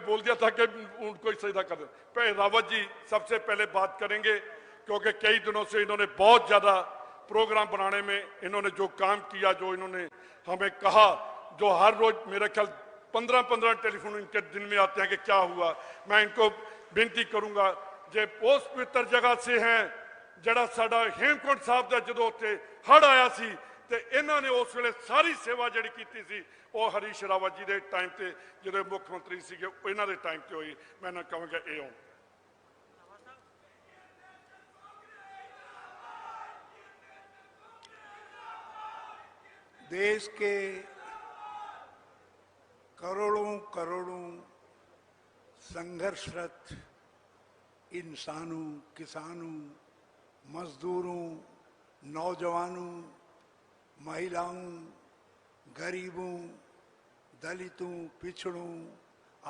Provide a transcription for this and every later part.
बोल दिया था कि उनको सीधा कर दे। पहले रावत जी सबसे पहले बात करेंगे, क्योंकि कई दिनों से इन्होंने बहुत ज्यादा प्रोग्राम बनाने में इन्होंने जो काम किया, जो इन्होंने हमें कहा, जो हर रोज मेरे ख्याल 15-15 टेलीफोन इनके दिन में आते हैं कि क्या हुआ। मैं इनको बेनती करूंगा, जे उस पवित्र जगह से हैं जड़ा साडा हेमकुंड साहब का जो उत्थे हड़ आया सी ते इन्होंने उस वेले सारी सेवा जिहड़ी कीती सी वो हरीश रावत जी के टाइम से जो मुख्यमंत्री सीगे इन्हां दे टाइम से हुई। मैं ना कहूँगा ये हो देश के करोड़ों करोड़ों संघर्षरत इंसानों, किसानों, मजदूरों, नौजवानों, महिलाओं, गरीबों, दलितों, पिछड़ों,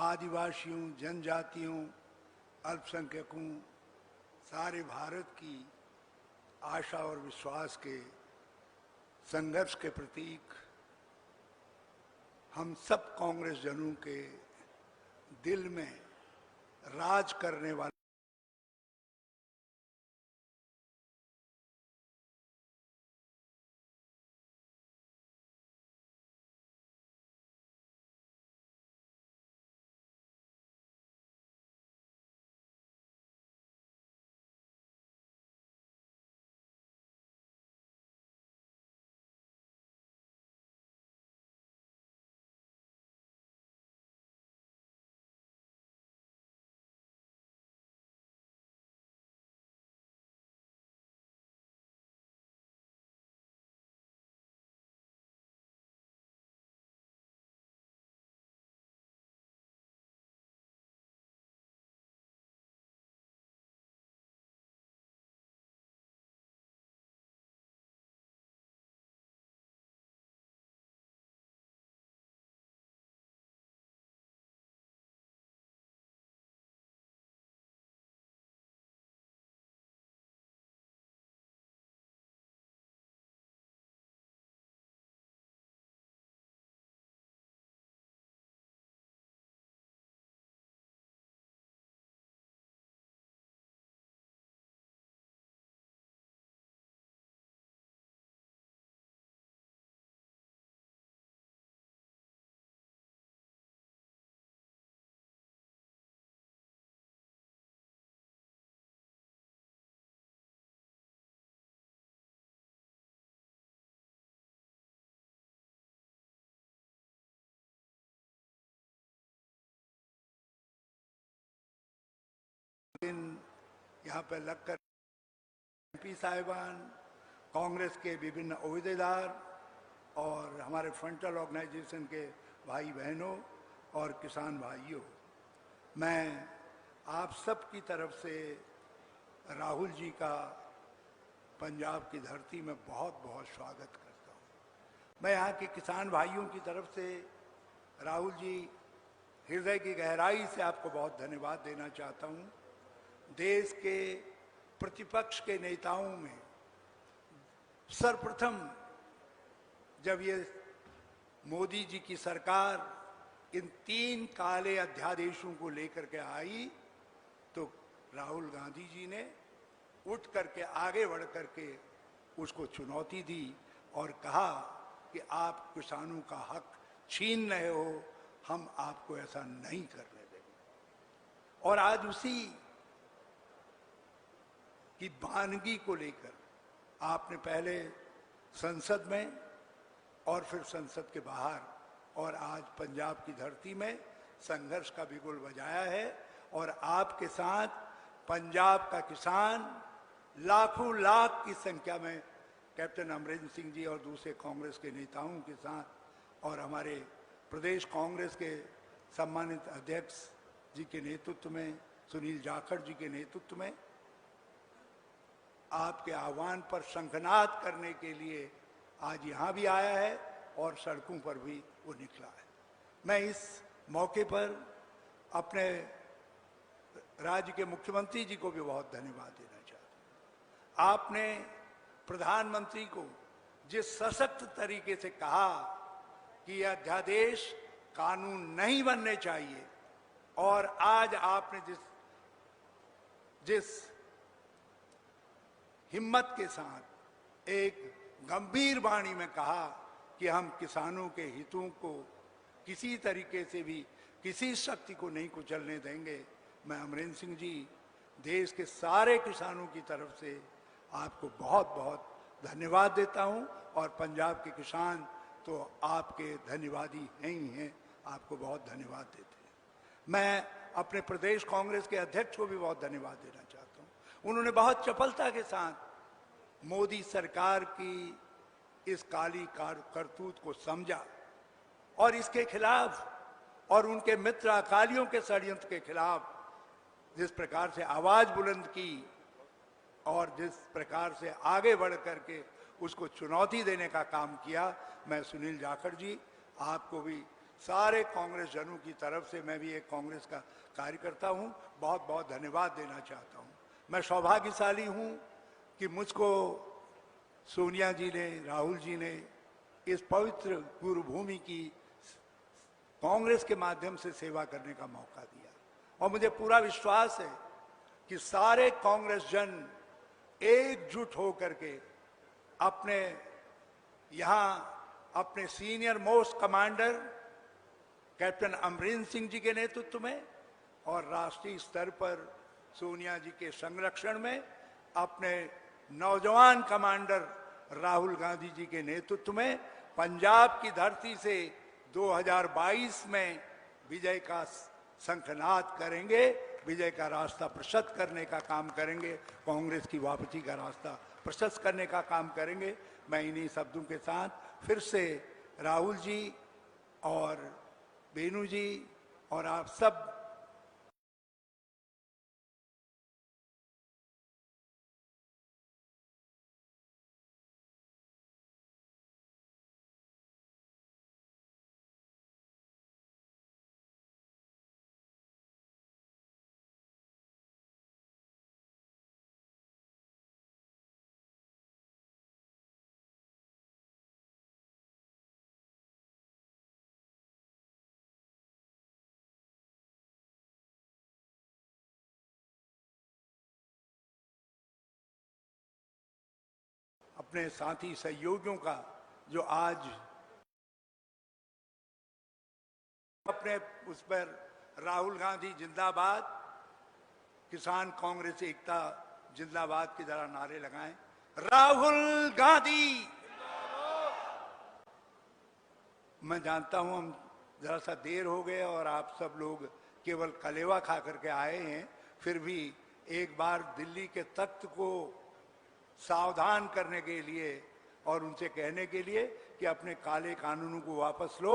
आदिवासियों, जनजातियों, अल्पसंख्यकों, सारे भारत की आशा और विश्वास के संघर्ष के प्रतीक हम सब कांग्रेस जनों के दिल में राज करने वाले दिन यहाँ पर लगकर एमपी साहिबान, कांग्रेस के विभिन्न ओहदेदार और हमारे फ्रंटल ऑर्गेनाइजेशन के भाई बहनों और किसान भाइयों, मैं आप सब की तरफ से राहुल जी का पंजाब की धरती में बहुत बहुत स्वागत करता हूँ। मैं यहाँ के किसान भाइयों की तरफ से राहुल जी हृदय की गहराई से आपको बहुत धन्यवाद देना चाहता हूँ। देश के प्रतिपक्ष के नेताओं में सर्वप्रथम जब ये मोदी जी की सरकार इन 3 काले अध्यादेशों को लेकर के आई तो राहुल गांधी जी ने उठ करके आगे बढ़ करके उसको चुनौती दी और कहा कि आप किसानों का हक छीन रहे हो, हम आपको ऐसा नहीं करने देंगे। और आज उसी की वानगी को लेकर आपने पहले संसद में और फिर संसद के बाहर और आज पंजाब की धरती में संघर्ष का बिगुल बजाया है। और आपके साथ पंजाब का किसान लाखों लाख की संख्या में कैप्टन अमरिंदर सिंह जी और दूसरे कांग्रेस के नेताओं के साथ और हमारे प्रदेश कांग्रेस के सम्मानित अध्यक्ष जी के नेतृत्व में, सुनील जाखड़ जी के नेतृत्व में आपके आह्वान पर शंखनाद करने के लिए आज यहाँ भी आया है और सड़कों पर भी वो निकला है। मैं इस मौके पर अपने राज्य के मुख्यमंत्री जी को भी बहुत धन्यवाद देना चाहता हूँ। आपने प्रधानमंत्री को जिस सशक्त तरीके से कहा कि यह अध्यादेश कानून नहीं बनने चाहिए और आज आपने जिस हिम्मत के साथ एक गंभीर वाणी में कहा कि हम किसानों के हितों को किसी तरीके से भी किसी शक्ति को नहीं कुचलने देंगे, मैं अमरेंद्र सिंह जी देश के सारे किसानों की तरफ से आपको बहुत बहुत धन्यवाद देता हूं। और पंजाब के किसान तो आपके धन्यवादी हैं ही हैं, आपको बहुत धन्यवाद देते हैं। मैं अपने प्रदेश कांग्रेस के अध्यक्ष को भी बहुत धन्यवाद देना चाहता हूं। उन्होंने बहुत चपलता के साथ मोदी सरकार की इस काली करतूत को समझा और इसके खिलाफ और उनके मित्र अकालियों के षड्यंत्र के खिलाफ जिस प्रकार से आवाज बुलंद की और जिस प्रकार से आगे बढ़ करके उसको चुनौती देने का काम किया, मैं सुनील जाखड़ जी आपको भी सारे कांग्रेस जनों की तरफ से, मैं भी एक कांग्रेस का कार्यकर्ता हूं, बहुत बहुत धन्यवाद देना चाहता हूं। मैं सौभाग्यशाली हूं कि मुझको सोनिया जी ने, राहुल जी ने इस पवित्र गुरुभूमि की कांग्रेस के माध्यम से सेवा करने का मौका दिया और मुझे पूरा विश्वास है कि सारे कांग्रेस जन एकजुट होकर के अपने यहां अपने senior most commander captain Amarinder Singh ji के नेतृत्व में और राष्ट्रीय स्तर पर सोनिया जी के संरक्षण में अपने नौजवान कमांडर राहुल गांधी जी के नेतृत्व में पंजाब की धरती से 2022 में विजय का शंखनाद करेंगे, विजय का रास्ता प्रशस्त करने का काम करेंगे, कांग्रेस की वापसी का रास्ता प्रशस्त करने का काम करेंगे। मैं इन्हीं शब्दों के साथ फिर से राहुल जी और बेनू जी और आप सब अपने साथी सहयोगियों का जो आज अपने उस पर राहुल गांधी जिंदाबाद, किसान कांग्रेस एकता जिंदाबाद की तरह नारे लगाएं। राहुल गांधी, मैं जानता हूं हम जरा सा देर हो गए और आप सब लोग केवल कलेवा खा करके आए हैं, फिर भी एक बार दिल्ली के तख्त को सावधान करने के लिए और उनसे कहने के लिए कि अपने काले कानूनों को वापस लो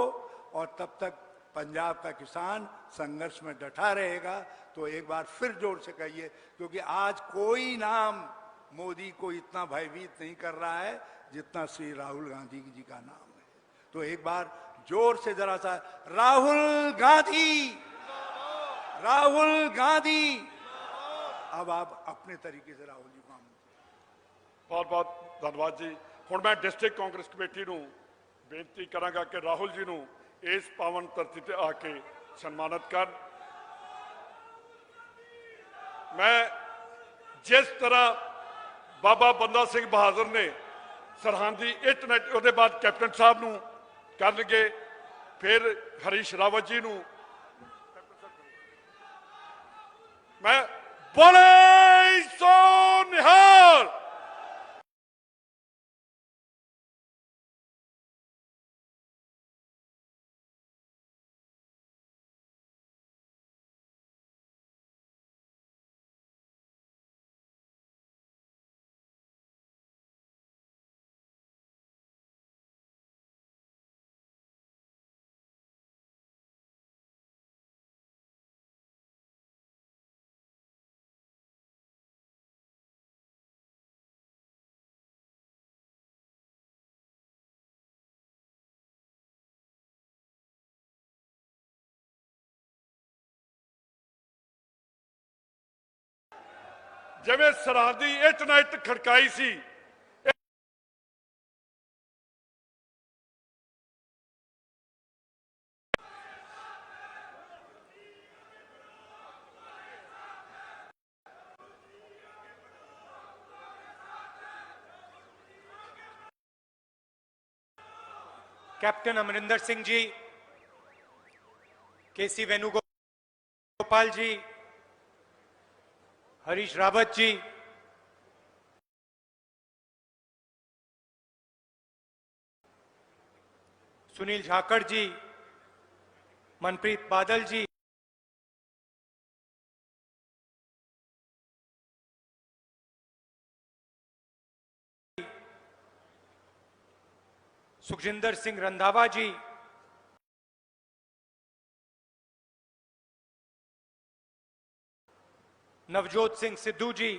और तब तक पंजाब का किसान संघर्ष में डटा रहेगा। तो एक बार फिर जोर से कहिए, क्योंकि आज कोई नाम मोदी को इतना भयभीत नहीं कर रहा है जितना श्री राहुल गांधी जी का नाम है। तो एक बार जोर से जरा सा राहुल गांधी, राहुल गांधी। अब आप अपने तरीके से राहुल जी को बहुत बहुत धन्यवाद जी। हुण मैं डिस्ट्रिक्ट कांग्रेस कमेटी नूं बेनती करांगा कि राहुल जी नूं इस पावन धरती ते आके सन्मानित कर। मैं जिस तरह बाबा बंदा सिंह बहादुर ने सरहदी इट ने उहदे बाद कैप्टन साहब नूं करनगे, फिर हरीश रावत जी नूं मैं बोले सो निहाल। जिवें सरहदी इट ना इट खड़काई सी, captain Amarinder Singh ji, KC Venugopal ji, Harish Rawat ji, Sunil Jakhar ji, Manpreet Badal ji, Sukhjinder Singh Randhawa ji, Navjot Singh Sidhu ji,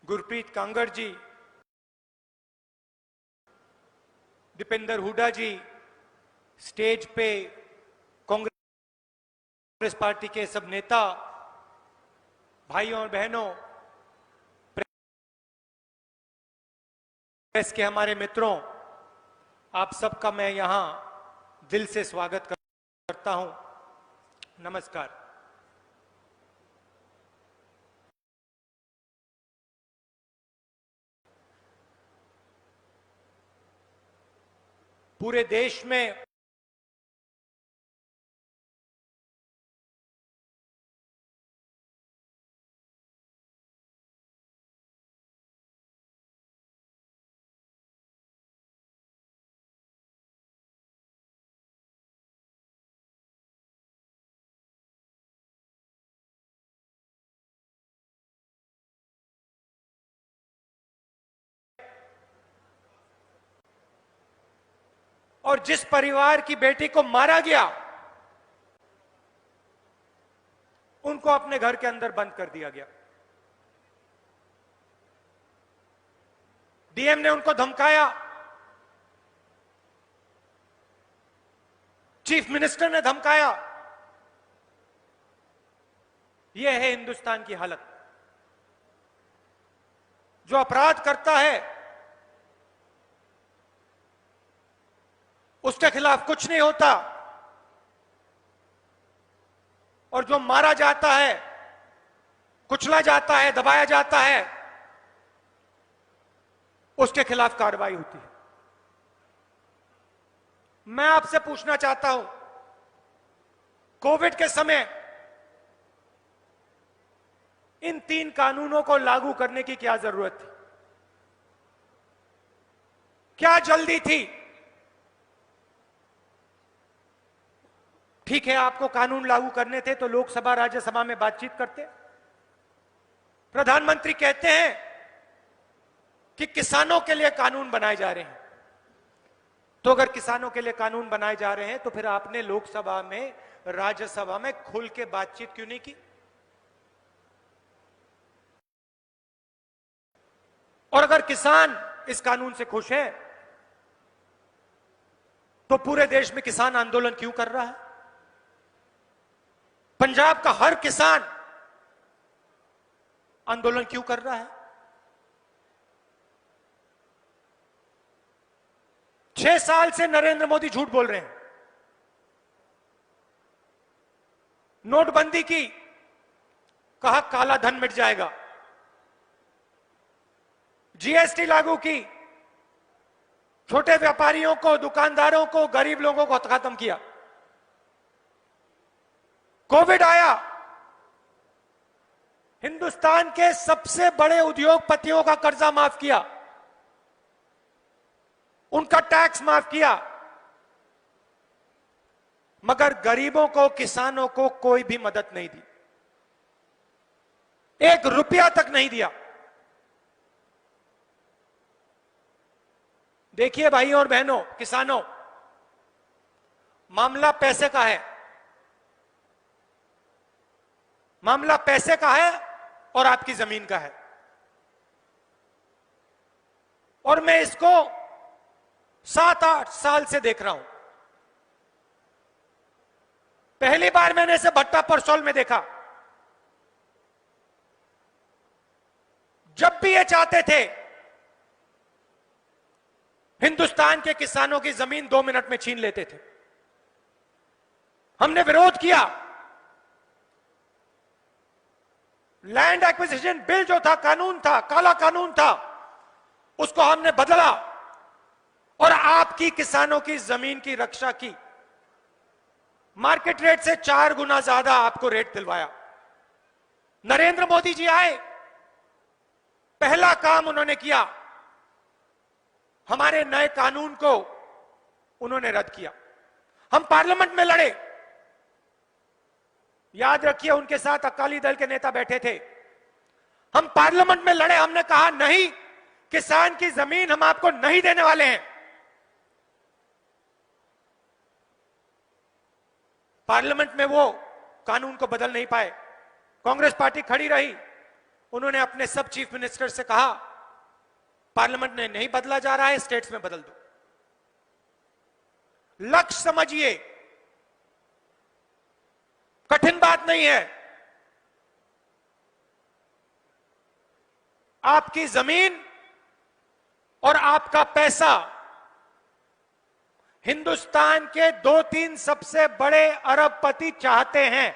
Gurpreet Kangar ji, Deepender Hooda ji, stage पे कांग्रेस पार्टी के सब नेता, भाइयों और बहनों, प्रेस के हमारे मित्रों, आप सबका मैं यहां दिल से स्वागत करता हूं। नमस्कार। पूरे देश में और जिस परिवार की बेटी को मारा गया, उनको अपने घर के अंदर बंद कर दिया गया। डीएम ने उनको धमकाया, चीफ मिनिस्टर ने धमकाया। यह है हिंदुस्तान की हालत। जो अपराध करता है उसके खिलाफ कुछ नहीं होता, और जो मारा जाता है, कुचला जाता है, दबाया जाता है, उसके खिलाफ कार्रवाई होती है। मैं आपसे पूछना चाहता हूं, कोविड के समय इन 3 कानूनों को लागू करने की क्या जरूरत थी? क्या जल्दी थी? ठीक है, आपको कानून लागू करने थे तो लोकसभा राज्यसभा में बातचीत करते। प्रधानमंत्री कहते हैं कि किसानों के लिए कानून बनाए जा रहे हैं, तो अगर किसानों के लिए कानून बनाए जा रहे हैं तो फिर आपने लोकसभा में, राज्यसभा में खुल के बातचीत क्यों नहीं की? और अगर किसान इस कानून से खुश है तो पूरे देश में किसान आंदोलन क्यों कर रहा है? पंजाब का हर किसान आंदोलन क्यों कर रहा है? 6 साल से नरेंद्र मोदी झूठ बोल रहे हैं। नोटबंदी की, कहा काला धन मिट जाएगा। जीएसटी लागू की, छोटे व्यापारियों को, दुकानदारों को, गरीब लोगों को खत्म किया। कोविड आया, हिंदुस्तान के सबसे बड़े उद्योगपतियों का कर्जा माफ किया, उनका टैक्स माफ किया, मगर गरीबों को, किसानों को कोई भी मदद नहीं दी। 1 रुपया तक नहीं दिया। देखिए भाइयों और बहनों, किसानों, मामला पैसे का है। मामला पैसे का है और आपकी जमीन का है। और मैं इसको 7-8 साल से देख रहा हूं। पहली बार मैंने इसे भट्टा परसौल में देखा। जब भी ये चाहते थे हिंदुस्तान के किसानों की जमीन 2 मिनट में छीन लेते थे। हमने विरोध किया। लैंड एक्विजिशन बिल जो था, कानून था, काला कानून था, उसको हमने बदला और आपकी किसानों की जमीन की रक्षा की। मार्केट रेट से 4 गुना ज्यादा आपको रेट दिलवाया। नरेंद्र मोदी जी आए, पहला काम उन्होंने किया, हमारे नए कानून को उन्होंने रद्द किया। हम पार्लियामेंट में लड़े, याद रखिए उनके साथ अकाली दल के नेता बैठे थे। हम पार्लियामेंट में लड़े, हमने कहा नहीं, किसान की जमीन हम आपको नहीं देने वाले हैं। पार्लियामेंट में वो कानून को बदल नहीं पाए। कांग्रेस पार्टी खड़ी रही, उन्होंने अपने सब चीफ मिनिस्टर से कहा पार्लियामेंट में नहीं बदला जा रहा है, स्टेट्स में बदल दो। लक्ष्य समझिए, कठिन बात नहीं है। आपकी जमीन और आपका पैसा हिंदुस्तान के 2-3 सबसे बड़े अरबपति चाहते हैं।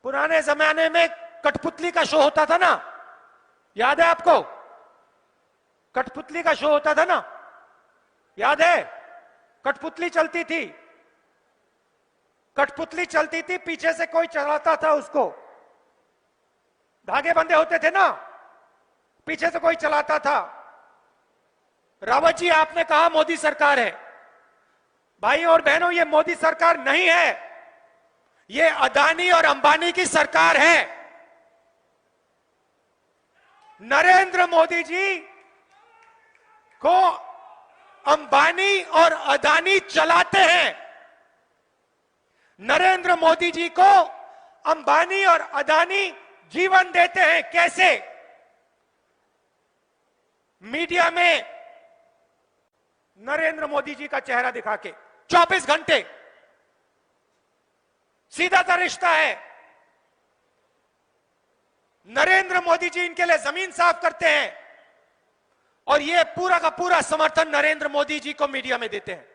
पुराने जमाने में कठपुतली का शो होता था ना, याद है आपको? कठपुतली का शो होता था ना, याद है? कठपुतली चलती थी, कठपुतली चलती थी, पीछे से कोई चलाता था उसको, धागे बंधे होते थे ना, पीछे से कोई चलाता था। रावत जी, आपने कहा मोदी सरकार है। भाई और बहनों, ये मोदी सरकार नहीं है, ये अदानी और अंबानी की सरकार है। नरेंद्र मोदी जी को अंबानी और अदानी चलाते हैं। नरेंद्र मोदी जी को अंबानी और अदानी जीवन देते हैं। कैसे? मीडिया में नरेंद्र मोदी जी का चेहरा दिखा के 24 घंटे, सीधा सा रिश्ता है। नरेंद्र मोदी जी इनके लिए जमीन साफ करते हैं और ये पूरा का पूरा समर्थन नरेंद्र मोदी जी को मीडिया में देते हैं।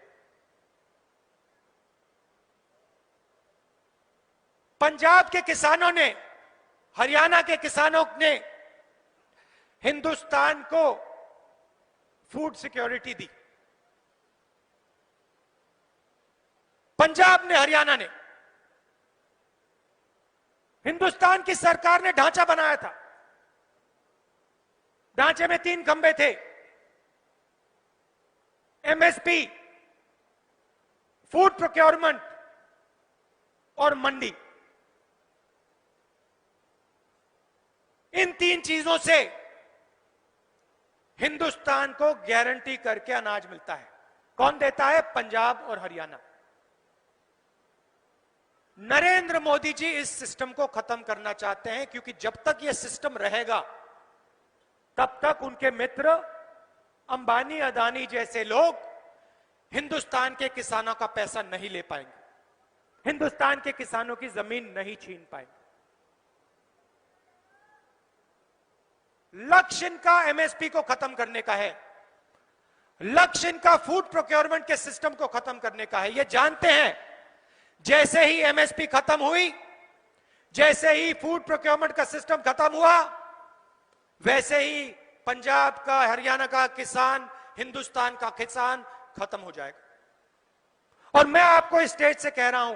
पंजाब के किसानों ने, हरियाणा के किसानों ने हिंदुस्तान को फूड सिक्योरिटी दी। पंजाब ने, हरियाणा ने, हिंदुस्तान की सरकार ने ढांचा बनाया था। ढांचे में 3 खंबे थे, एमएसपी, फूड प्रोक्योरमेंट और मंडी। इन 3 चीजों से हिंदुस्तान को गारंटी करके अनाज मिलता है। कौन देता है? पंजाब और हरियाणा। नरेंद्र मोदी जी इस सिस्टम को खत्म करना चाहते हैं, क्योंकि जब तक यह सिस्टम रहेगा तब तक उनके मित्र अंबानी, अदानी जैसे लोग हिंदुस्तान के किसानों का पैसा नहीं ले पाएंगे, हिंदुस्तान के किसानों की जमीन नहीं छीन पाएंगे। लक्ष्य इनका एमएसपी को खत्म करने का है, लक्ष्य इनका फूड प्रोक्योरमेंट के सिस्टम को खत्म करने का है। ये जानते हैं जैसे ही एमएसपी खत्म हुई, जैसे ही फूड प्रोक्योरमेंट का सिस्टम खत्म हुआ, वैसे ही पंजाब का, हरियाणा का किसान, हिंदुस्तान का किसान खत्म हो जाएगा। और मैं आपको इस स्टेज से कह रहा हूं,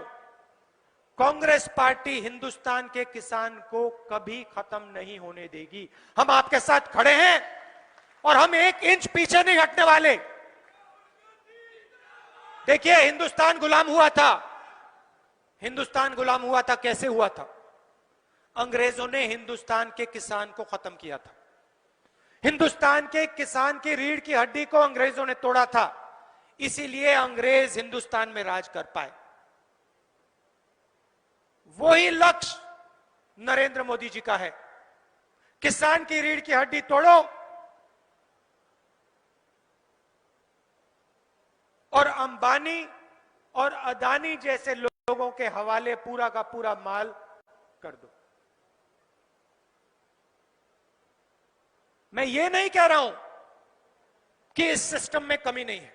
कांग्रेस पार्टी हिंदुस्तान के किसान को कभी खत्म नहीं होने देगी। हम आपके साथ खड़े हैं और हम 1 इंच पीछे नहीं हटने वाले। देखिए, हिंदुस्तान गुलाम हुआ था। हिंदुस्तान गुलाम हुआ था, कैसे हुआ था? अंग्रेजों ने हिंदुस्तान के किसान को खत्म किया था। हिंदुस्तान के किसान की रीढ़ की हड्डी को अंग्रेजों ने तोड़ा था, इसीलिए अंग्रेज हिंदुस्तान में राज कर पाए। वही लक्ष्य नरेंद्र मोदी जी का है। किसान की रीढ़ की हड्डी तोड़ो और अंबानी और अदानी जैसे लोगों के हवाले पूरा का पूरा माल कर दो। मैं ये नहीं कह रहा हूं कि इस सिस्टम में कमी नहीं है,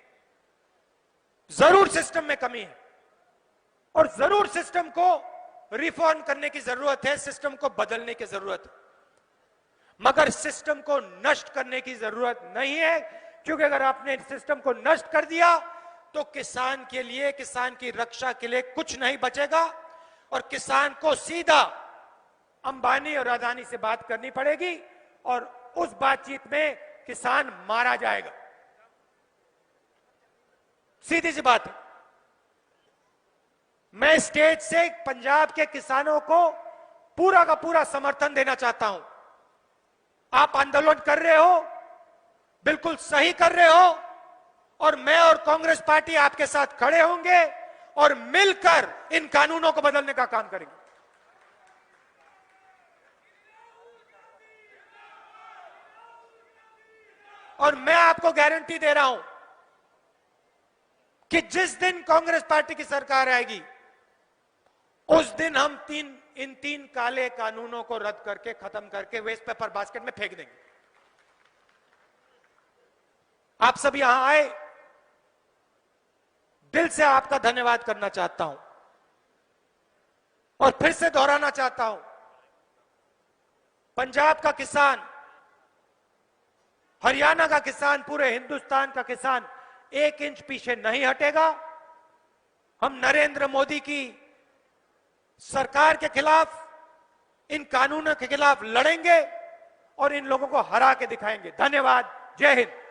जरूर सिस्टम में कमी है और जरूर सिस्टम को रिफॉर्म करने की जरूरत है, सिस्टम को बदलने की जरूरत है। मगर सिस्टम को नष्ट करने की जरूरत नहीं है, क्योंकि अगर आपने सिस्टम को नष्ट कर दिया तो किसान के लिए, किसान की रक्षा के लिए कुछ नहीं बचेगा और किसान को सीधा अंबानी और अदानी से बात करनी पड़ेगी और उस बातचीत में किसान मारा जाएगा। सीधी सी बात है। मैं स्टेट से पंजाब के किसानों को पूरा का पूरा समर्थन देना चाहता हूं। आप आंदोलन कर रहे हो, बिल्कुल सही कर रहे हो, और मैं और कांग्रेस पार्टी आपके साथ खड़े होंगे और मिलकर इन कानूनों को बदलने का काम करेंगे। और मैं आपको गारंटी दे रहा हूं कि जिस दिन कांग्रेस पार्टी की सरकार आएगी उस दिन हम इन तीन काले कानूनों को रद्द करके, खत्म करके वेस्ट पेपर बास्केट में फेंक देंगे। आप सब यहां आए, दिल से आपका धन्यवाद करना चाहता हूं और फिर से दोहराना चाहता हूं, पंजाब का किसान, हरियाणा का किसान, पूरे हिंदुस्तान का किसान 1 इंच पीछे नहीं हटेगा। हम नरेंद्र मोदी की सरकार के खिलाफ, इन कानूनों के खिलाफ लड़ेंगे और इन लोगों को हरा के दिखाएंगे। धन्यवाद। जय हिंद।